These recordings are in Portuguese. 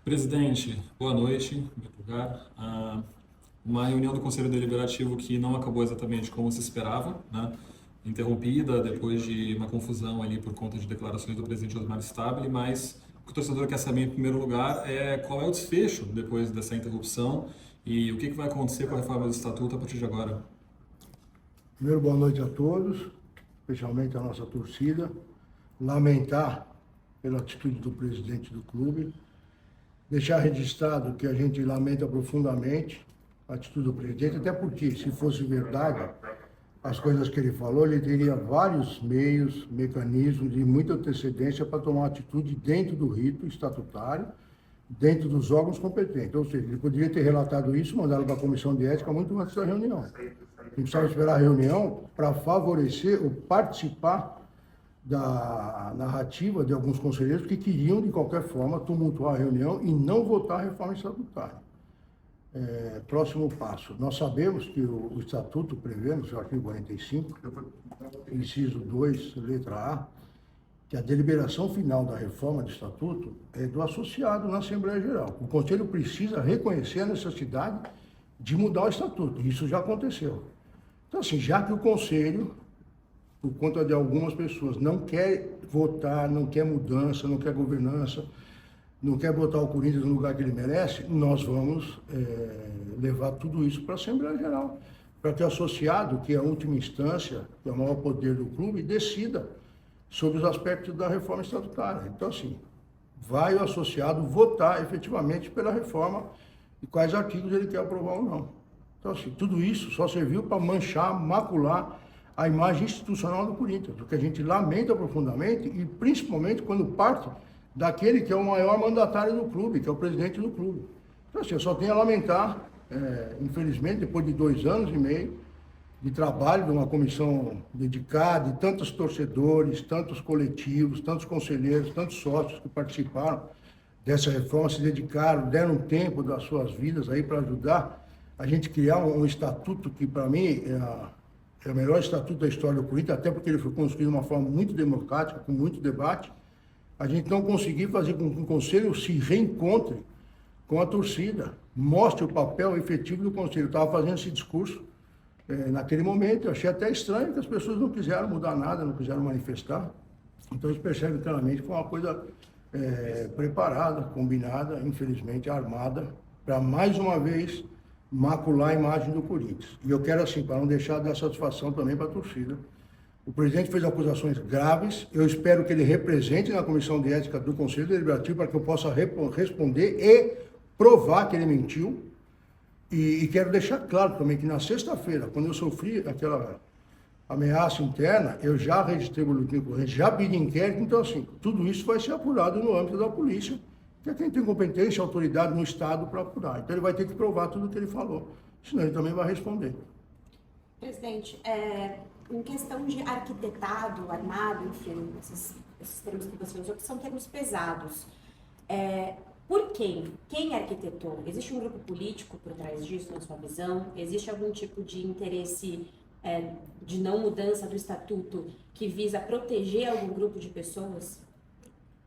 Presidente, boa noite. Em primeiro lugar. Uma reunião do Conselho Deliberativo que não acabou exatamente como se esperava, né? Interrompida depois de uma confusão ali por conta de declarações do presidente Osmar Stabile, mas o que o torcedor quer saber em primeiro lugar é qual é o desfecho depois dessa interrupção e o que vai acontecer com a reforma do Estatuto a partir de agora. Primeiro, boa noite a todos, especialmente a nossa torcida. Lamentar pela atitude do presidente do clube. Deixar registrado que a gente lamenta profundamente a atitude do presidente, até porque, se fosse verdade, as coisas que ele falou, ele teria vários meios, mecanismos e muita antecedência para tomar atitude dentro do rito estatutário, dentro dos órgãos competentes. Ou seja, ele poderia ter relatado isso, mandado para a comissão de ética muito antes da reunião. A gente precisava esperar a reunião para favorecer ou participar da narrativa de alguns conselheiros que queriam, de qualquer forma, tumultuar a reunião e não votar a reforma estatutária. Próximo passo. Nós sabemos que o Estatuto prevê, no seu artigo 45, inciso 2, letra A, que a deliberação final da reforma do Estatuto é do associado na Assembleia Geral. O Conselho precisa reconhecer a necessidade de mudar o Estatuto. Isso já aconteceu. Então, assim, já que o Conselho, por conta de algumas pessoas, não quer votar, não quer mudança, não quer governança, não quer botar o Corinthians no lugar que ele merece, nós vamos levar tudo isso para a Assembleia Geral, para que o associado, que é a última instância, que é o maior poder do clube, decida sobre os aspectos da reforma estatutária. Então, assim, vai o associado votar efetivamente pela reforma e quais artigos ele quer aprovar ou não. Então, assim, tudo isso só serviu para manchar, macular a imagem institucional do Corinthians, o que a gente lamenta profundamente e principalmente quando parte daquele que é o maior mandatário do clube, que é o presidente do clube. Então, assim, eu só tenho a lamentar, infelizmente, depois de 2 anos e meio de trabalho de uma comissão dedicada, de tantos torcedores, tantos coletivos, tantos conselheiros, tantos sócios que participaram dessa reforma, se dedicaram, deram tempo das suas vidas aí para ajudar a gente criar um estatuto que, para mim, é o melhor estatuto da história do Corinthians, até porque ele foi construído de uma forma muito democrática, com muito debate. A gente não conseguiu fazer com que o Conselho se reencontre com a torcida, mostre o papel efetivo do Conselho. Eu estava fazendo esse discurso naquele momento, eu achei até estranho que as pessoas não quiseram mudar nada, não quiseram manifestar. Então, eles percebem claramente que foi uma coisa preparada, combinada, infelizmente armada, para mais uma vez macular a imagem do Corinthians. E eu quero, assim, para não deixar de dar satisfação também para a torcida. O presidente fez acusações graves, eu espero que ele represente na comissão de ética do Conselho Deliberativo para que eu possa responder e provar que ele mentiu. E quero deixar claro também que na sexta-feira, quando eu sofri aquela ameaça interna, eu já registrei o boletim de ocorrência, já pedi inquérito, então assim, tudo isso vai ser apurado no âmbito da polícia, que é quem tem competência e autoridade no Estado para apurar. Então ele vai ter que provar tudo o que ele falou, senão ele também vai responder. Presidente, em questão de arquitetado, armado, enfim, esses termos que você usou, que são termos pesados, por quem? Quem arquitetou? Existe um grupo político por trás disso, na sua visão? Existe algum tipo de interesse de não mudança do estatuto que visa proteger algum grupo de pessoas?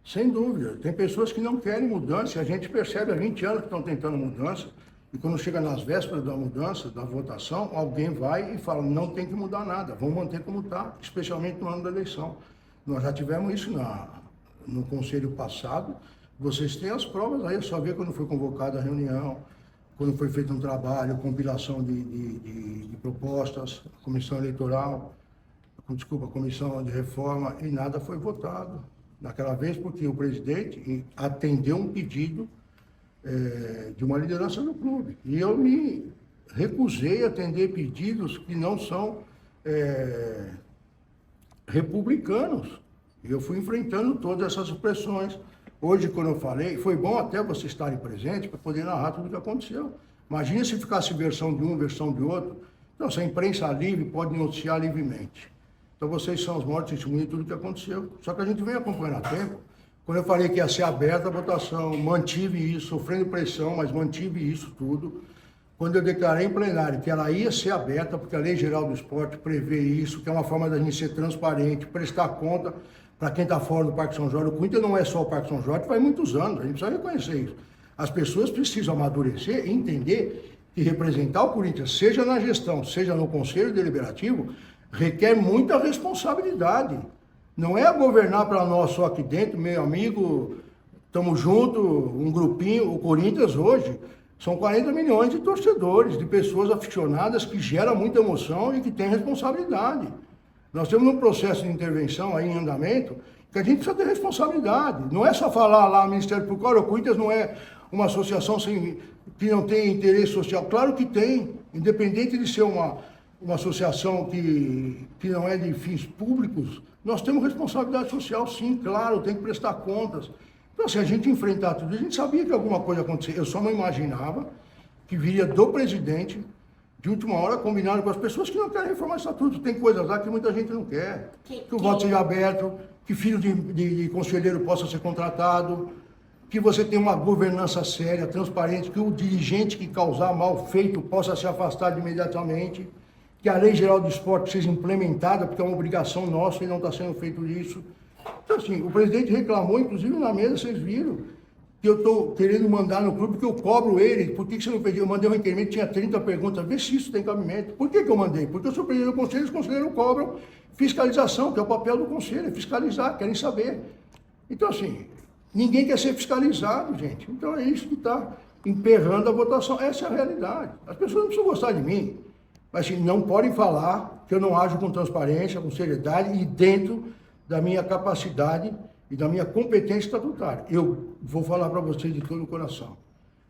Sem dúvida. Tem pessoas que não querem mudança, a gente percebe há 20 anos que estão tentando mudança, e quando chega nas vésperas da mudança, da votação, alguém vai e fala, não tem que mudar nada, vamos manter como está, especialmente no ano da eleição. Nós já tivemos isso no conselho passado, vocês têm as provas aí, é só ver quando foi convocada a reunião, quando foi feito um trabalho, compilação de propostas, comissão eleitoral, a comissão de reforma, e nada foi votado naquela vez, porque o presidente atendeu um pedido de uma liderança do clube. E eu me recusei a atender pedidos que não são republicanos. Eu fui enfrentando todas essas pressões. Hoje, quando eu falei, foi bom até vocês estarem presentes para poder narrar tudo o que aconteceu. Imagina se ficasse versão de um, versão de outro. Então, se a imprensa livre pode noticiar livremente. Então, vocês são os maiores testemunhos de tudo o que aconteceu. Só que a gente vem acompanhando há tempo. Quando eu falei que ia ser aberta a votação, mantive isso, sofrendo pressão, mas mantive isso tudo. Quando eu declarei em plenário que ela ia ser aberta, porque a Lei Geral do Esporte prevê isso, que é uma forma da gente ser transparente, prestar conta para quem está fora do Parque São Jorge. O Corinthians não é só o Parque São Jorge, faz muitos anos, a gente precisa reconhecer isso. As pessoas precisam amadurecer e entender que representar o Corinthians, seja na gestão, seja no Conselho Deliberativo, requer muita responsabilidade. Não é governar para nós só aqui dentro, meu amigo, estamos juntos, um grupinho. O Corinthians hoje são 40 milhões de torcedores, de pessoas aficionadas que geram muita emoção e que têm responsabilidade. Nós temos um processo de intervenção aí em andamento que a gente precisa ter responsabilidade. Não é só falar lá, Ministério Público, o Corinthians não é uma associação que não tem interesse social. Claro que tem, independente de ser uma associação que não é de fins públicos, nós temos responsabilidade social, sim, claro, tem que prestar contas. Então, se a gente enfrentar tudo, a gente sabia que alguma coisa ia acontecer. Eu só não imaginava que viria do presidente, de última hora, combinado com as pessoas que não querem reformar o estatuto. Tem coisas lá que muita gente não quer. Que o voto seja aberto, que filho de conselheiro possa ser contratado, que você tenha uma governança séria, transparente, que o dirigente que causar mal feito possa se afastar imediatamente, que a Lei Geral do Esporte seja implementada, porque é uma obrigação nossa e não está sendo feito isso. Então, assim, o presidente reclamou, inclusive na mesa, vocês viram, que eu estou querendo mandar no clube, que eu cobro ele. Por que você não pediu? Eu mandei um requerimento, tinha 30 perguntas, vê se isso tem cabimento. Por que eu mandei? Porque eu sou presidente do conselho, os conselheiros cobram fiscalização, que é o papel do conselho, é fiscalizar, querem saber. Então, assim, ninguém quer ser fiscalizado, gente. Então é isso que está emperrando a votação. Essa é a realidade. As pessoas não precisam gostar de mim, mas assim, não podem falar que eu não ajo com transparência, com seriedade e dentro da minha capacidade e da minha competência estatutária. Eu vou falar para vocês de todo o coração.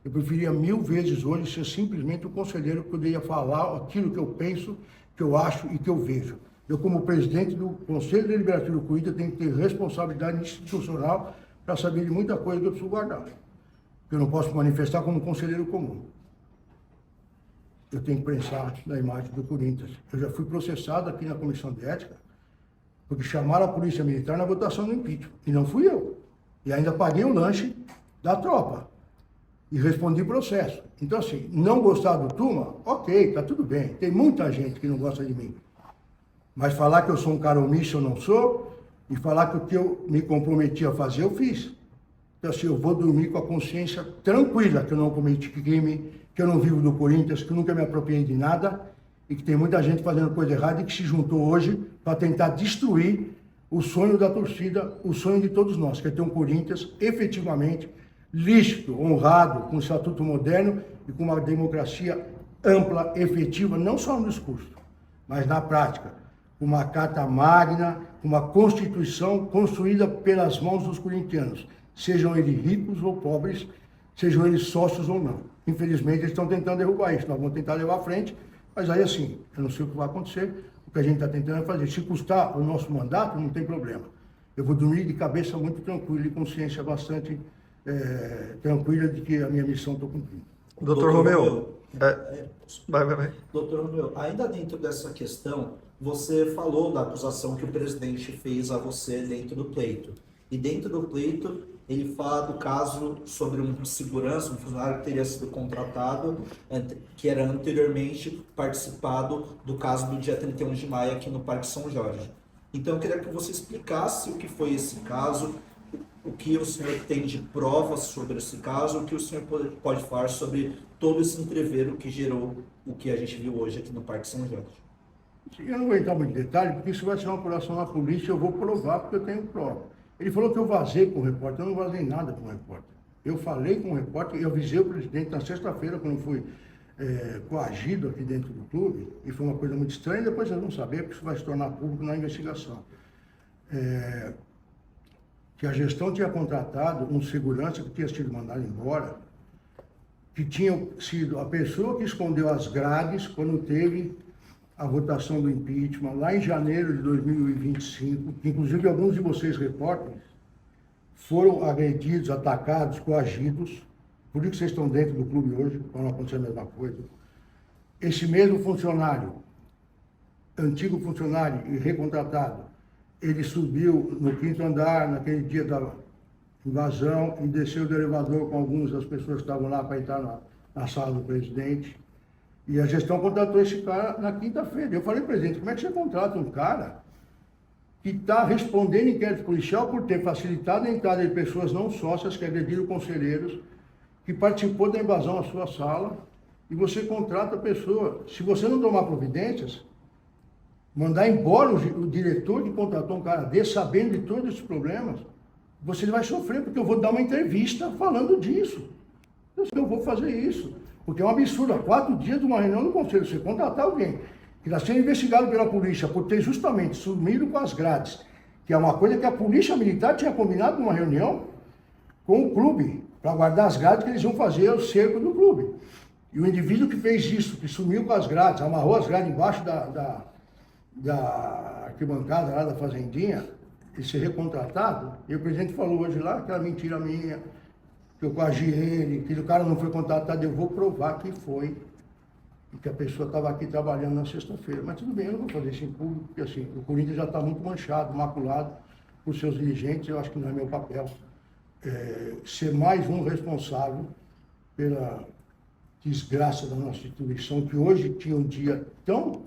Eu preferia 1000 vezes hoje ser simplesmente o conselheiro que poderia falar aquilo que eu penso, que eu acho e que eu vejo. Eu, como presidente do Conselho Deliberativo do Corinthians, tenho que ter responsabilidade institucional para saber de muita coisa que eu preciso guardar. Eu não posso manifestar como conselheiro comum. Eu tenho que pensar na imagem do Corinthians. Eu já fui processado aqui na Comissão de Ética, porque chamaram a Polícia Militar na votação do impeachment. E não fui eu. E ainda paguei o lanche da tropa. E respondi processo. Então, assim, não gostar do Tuma, ok, tá tudo bem. Tem muita gente que não gosta de mim. Mas falar que eu sou um cara omisso, eu não sou. E falar que o que eu me comprometi a fazer, eu fiz. Então, assim, eu vou dormir com a consciência tranquila que eu não cometi crime, que eu não vivo do Corinthians, que eu nunca me apropriei de nada e que tem muita gente fazendo coisa errada e que se juntou hoje para tentar destruir o sonho da torcida, o sonho de todos nós, que é ter um Corinthians efetivamente lícito, honrado, com um estatuto moderno e com uma democracia ampla, efetiva, não só no discurso, mas na prática, com uma carta magna, com uma constituição construída pelas mãos dos corintianos, sejam eles ricos ou pobres, sejam eles sócios ou não. Infelizmente, eles estão tentando derrubar isso, nós vamos tentar levar à frente, mas aí assim, eu não sei o que vai acontecer, o que a gente está tentando é fazer. Se custar o nosso mandato, não tem problema. Eu vou dormir de cabeça muito tranquila e consciência bastante tranquila de que a minha missão estou cumprindo. Doutor Romeu, vai. Doutor Romeu, ainda dentro dessa questão, você falou da acusação que o presidente fez a você dentro do pleito. E dentro do pleito, ele fala do caso sobre um segurança, um funcionário que teria sido contratado, que era anteriormente participado do caso do dia 31 de maio aqui no Parque São Jorge. Então eu queria que você explicasse o que foi esse caso, o que o senhor tem de provas sobre esse caso, o que o senhor pode falar sobre todo esse entreveiro que gerou o que a gente viu hoje aqui no Parque São Jorge. Eu não vou entrar muito em detalhe, porque isso vai ser uma apuração na polícia, eu vou provar porque eu tenho prova. Ele falou que eu vazei com o repórter, eu não vazei nada com o repórter. Eu falei com o repórter, eu avisei o presidente na sexta-feira, quando fui coagido aqui dentro do clube, e foi uma coisa muito estranha, depois vocês vão saber, porque isso vai se tornar público na investigação. Que a gestão tinha contratado um segurança que tinha sido mandado embora, que tinha sido a pessoa que escondeu as grades quando teve a votação do impeachment, lá em janeiro de 2025, que inclusive alguns de vocês, repórteres, foram agredidos, atacados, coagidos, por isso que vocês estão dentro do clube hoje, para não acontecer a mesma coisa. Esse mesmo funcionário, antigo funcionário e recontratado, ele subiu no 5º andar, naquele dia da invasão, e desceu do elevador com algumas das pessoas que estavam lá para entrar na sala do presidente. E a gestão contratou esse cara na quinta-feira. Eu falei, presidente, como é que você contrata um cara que está respondendo inquérito policial por ter facilitado a entrada de pessoas não sócias que agrediram conselheiros que participou da invasão à sua sala e você contrata a pessoa. Se você não tomar providências, mandar embora o diretor que contratou um cara desse, sabendo de todos esses problemas, você vai sofrer, porque eu vou dar uma entrevista falando disso. Eu vou fazer isso, porque é um absurdo. Há 4 dias de uma reunião no conselho, você contratar alguém que está sendo investigado pela polícia por ter justamente sumido com as grades, que é uma coisa que a polícia militar tinha combinado numa reunião com o clube, para guardar as grades que eles iam fazer o cerco do clube. E o indivíduo que fez isso, que sumiu com as grades, amarrou as grades embaixo da arquibancada lá da fazendinha, e ser recontratado, e o presidente falou hoje lá que era mentira minha, que eu coagi ele, que o cara não foi contratado, eu vou provar que foi, e que a pessoa estava aqui trabalhando na sexta-feira. Mas tudo bem, eu não vou fazer isso em público, porque assim, o Corinthians já está muito manchado, maculado por seus dirigentes, eu acho que não é meu papel ser mais um responsável pela desgraça da nossa instituição, que hoje tinha um dia tão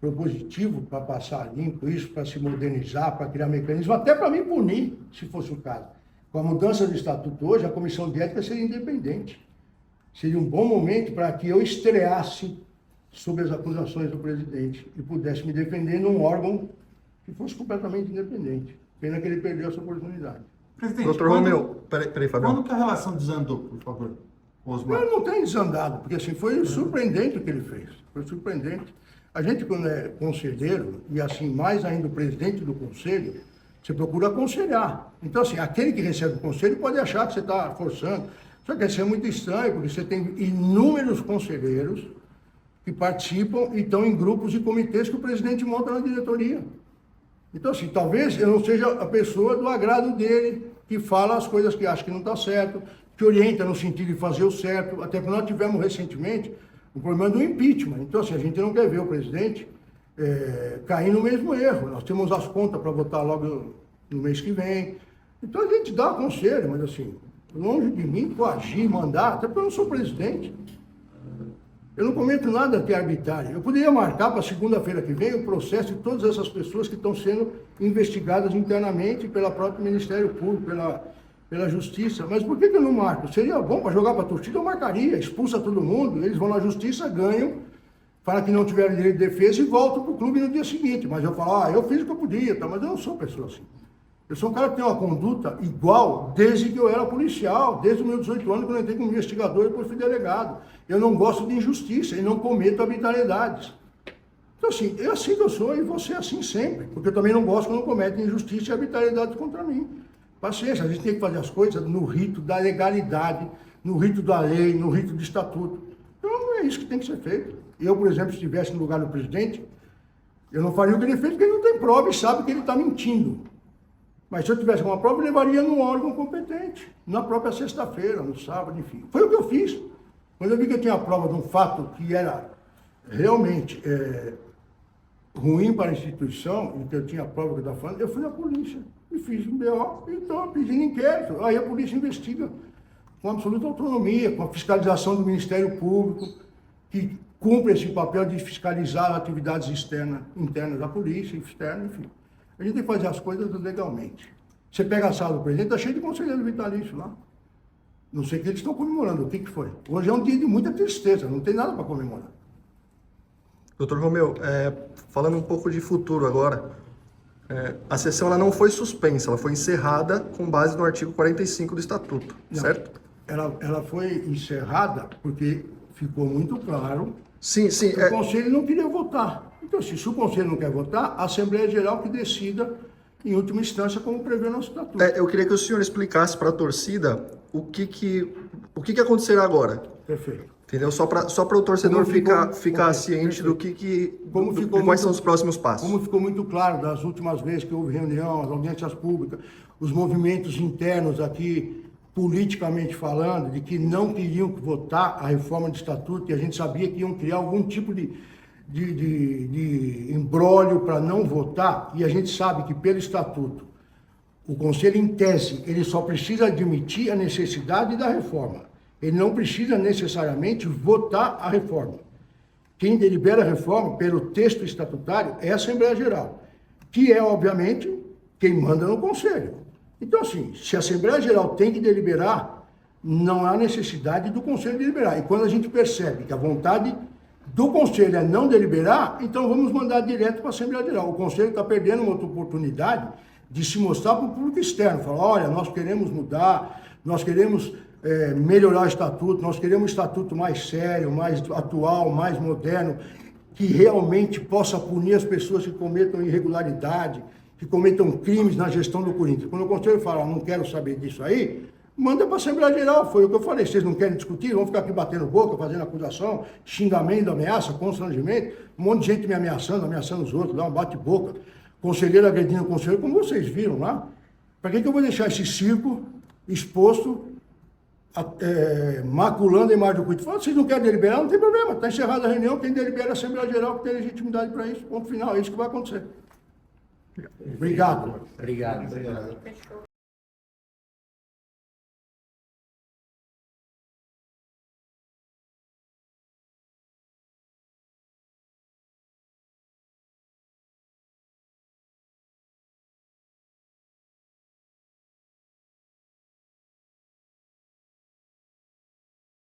propositivo para passar limpo isso, para se modernizar, para criar mecanismo, até para me punir, se fosse o caso. Com a mudança do estatuto hoje, a comissão de ética seria independente. Seria um bom momento para que eu estreasse sobre as acusações do presidente e pudesse me defender num órgão que fosse completamente independente. Pena que ele perdeu essa oportunidade. Presidente, Doutor Romeu, peraí, Fabiano. Quando que a relação desandou, por favor, Osmar? Não tem desandado, porque assim, foi surpreendente o que ele fez. Foi surpreendente. A gente, quando é conselheiro, e assim, mais ainda o presidente do conselho, você procura aconselhar. Então, assim, aquele que recebe o conselho pode achar que você está forçando. Só que isso é muito estranho, porque você tem inúmeros conselheiros que participam e estão em grupos e comitês que o presidente monta na diretoria. Então, assim, talvez eu não seja a pessoa do agrado dele, que fala as coisas que acha que não está certo, que orienta no sentido de fazer o certo, até porque nós tivemos recentemente o problema do impeachment. Então, assim, a gente não quer ver o presidente cair no mesmo erro. Nós temos as contas para votar logo no mês que vem. Então, a gente dá conselho, mas, assim, longe de mim coagir, mandar, até porque eu não sou presidente. Eu não cometo nada que é arbitrário. Eu poderia marcar para segunda-feira que vem o processo de todas essas pessoas que estão sendo investigadas internamente pelo próprio Ministério Público, pela Justiça. Mas por que eu não marco? Seria bom para jogar para a torcida, eu marcaria, expulsa todo mundo, eles vão na Justiça, ganham, fala que não tiveram direito de defesa e voltam para o clube no dia seguinte. Mas eu falo, eu fiz o que eu podia, tá? Mas eu não sou pessoa assim. Eu sou um cara que tem uma conduta igual desde que eu era policial, desde os meus 18 anos, quando eu entrei como investigador e depois fui delegado. Eu não gosto de injustiça e não cometo arbitrariedades. Então, assim, é assim que eu sou e vou ser assim sempre, porque eu também não gosto quando cometem injustiça e arbitrariedade contra mim. Paciência, a gente tem que fazer as coisas no rito da legalidade, no rito da lei, no rito do estatuto. Então, é isso que tem que ser feito. Eu, por exemplo, se estivesse no lugar do presidente, eu não faria o que ele fez, porque ele não tem prova e sabe que ele está mentindo. Mas se eu tivesse uma prova, eu levaria num órgão competente, na própria sexta-feira, no sábado, enfim. Foi o que eu fiz. Quando eu vi que eu tinha a prova de um fato que era realmente ruim para a instituição, e que eu tinha a prova que eu estava falando, eu fui na polícia e fiz um BO, e estou pedindo inquérito. Aí a polícia investiga com absoluta autonomia, com a fiscalização do Ministério Público, que cumpre esse papel de fiscalizar atividades internas da polícia, externa, enfim. A gente tem que fazer as coisas legalmente. Você pega a sala do presidente, está cheio de conselheiro vitalício lá. Não sei o que eles estão comemorando, o que foi. Hoje é um dia de muita tristeza, não tem nada para comemorar. Doutor Romeu, falando um pouco de futuro agora, a sessão ela não foi suspensa, ela foi encerrada com base no artigo 45 do Estatuto, não, certo? Ela foi encerrada porque ficou muito claro sim, que o Conselho não queria votar. Então, se o Conselho não quer votar, a Assembleia Geral que decida, em última instância, como prevê o nosso Estatuto. Eu queria que o senhor explicasse para a torcida o que acontecerá agora. Perfeito. Entendeu? Só para o torcedor ficar ciente do quais são os próximos passos. Como ficou muito claro das últimas vezes que houve reunião, as audiências públicas, os movimentos internos aqui, politicamente falando, de que não queriam votar a reforma do Estatuto, e a gente sabia que iam criar algum tipo de imbróglio para não votar, e a gente sabe que pelo Estatuto, o Conselho, em tese, ele só precisa admitir a necessidade da reforma. Ele não precisa necessariamente votar a reforma. Quem delibera a reforma, pelo texto estatutário, é a Assembleia Geral, que é, obviamente, quem manda no Conselho. Então, assim, se a Assembleia Geral tem que deliberar, não há necessidade do Conselho deliberar. E quando a gente percebe que a vontade do Conselho é não deliberar, então vamos mandar direto para a Assembleia Geral. O Conselho está perdendo uma outra oportunidade de se mostrar para o público externo. Falar, olha, nós queremos mudar, nós queremos melhorar o estatuto, nós queremos um estatuto mais sério, mais atual, mais moderno, que realmente possa punir as pessoas que cometam irregularidade, que cometam crimes na gestão do Corinthians. Quando o Conselho fala, não quero saber disso aí, manda para a Assembleia Geral, foi o que eu falei. Vocês não querem discutir, vão ficar aqui batendo boca, fazendo acusação, xingamento, ameaça, constrangimento, um monte de gente me ameaçando os outros, dá um bate-boca, conselheiro agredindo o conselheiro, como vocês viram lá. Para que eu vou deixar esse circo exposto, maculando a imagem do Corinthians? Fala, vocês não querem deliberar, não tem problema, está encerrada a reunião, quem delibera é a Assembleia Geral, que tem legitimidade para isso, ponto final, é isso que vai acontecer. Obrigado. Obrigado.